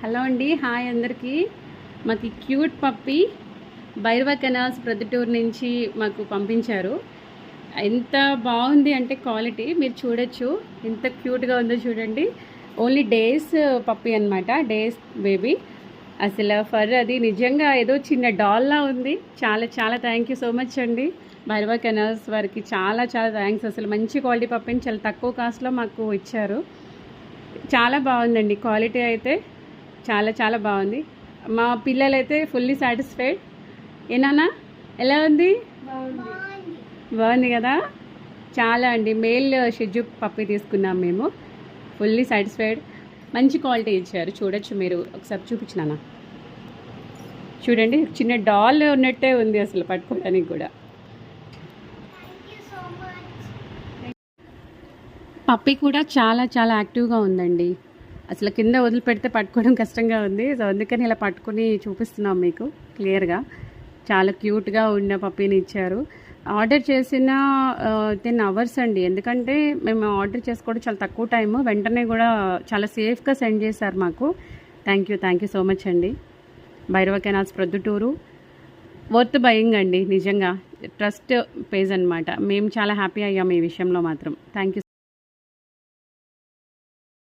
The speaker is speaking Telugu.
హలో అండి, హాయ్ అందరికీ. మాకు క్యూట్ పప్పి భైరవ కెనాల్స్ ప్రొద్దుటూరు నుంచి మాకు పంపించారు. ఎంత బాగుంది అంటే క్వాలిటీ మీరు చూడొచ్చు, ఎంత క్యూట్గా ఉందో చూడండి. ఓన్లీ డేస్ పప్పి అనమాట, డేస్ బేబీ. అసలు ఫర్ అది నిజంగా ఏదో చిన్న డాల్లా ఉంది. చాలా చాలా థ్యాంక్ యూ సో మచ్ అండి భైరవ కెనాల్స్ వారికి. చాలా చాలా థ్యాంక్స్. అసలు మంచి క్వాలిటీ పప్పిని చాలా తక్కువ కాస్ట్లో మాకు ఇచ్చారు. చాలా బాగుందండి క్వాలిటీ అయితే, చాలా చాలా బాగుంది. మా పిల్లలైతే ఫుల్లీ సాటిస్ఫైడ్. ఏనానా ఎలా ఉంది? బాగుంది కదా. చాలా అండి, మేల్ షెడ్జు పప్పి తీసుకున్నాం మేము. ఫుల్లీ సాటిస్ఫైడ్, మంచి క్వాలిటీ ఇచ్చారు. చూడొచ్చు మీరు, ఒకసారి చూపించినానా చూడండి. చిన్న డాల్ ఉన్నట్టే ఉంది అసలు పట్టుకోవడానికి కూడా. పప్పి కూడా చాలా చాలా యాక్టివ్గా ఉందండి. అసలు కింద వదిలిపెడితే పట్టుకోవడం కష్టంగా ఉంది. సో అందుకని ఇలా పట్టుకుని చూపిస్తున్నాం మీకు క్లియర్గా. చాలా క్యూట్గా ఉన్న పప్పీని ఇచ్చారు. ఆర్డర్ చేసిన 10 అవర్స్ అండి, ఎందుకంటే మేము ఆర్డర్ చేసుకోవడం చాలా తక్కువ టైము. వెంటనే కూడా చాలా సేఫ్గా సెండ్ చేశారు మాకు. థ్యాంక్ యూ సో మచ్ అండి. Bhairava canals Proddatur worth buying అండి, నిజంగా ట్రస్ట్ పేజ్ అనమాట. మేము చాలా హ్యాపీ అయ్యాము ఈ విషయంలో మాత్రం. Thank you.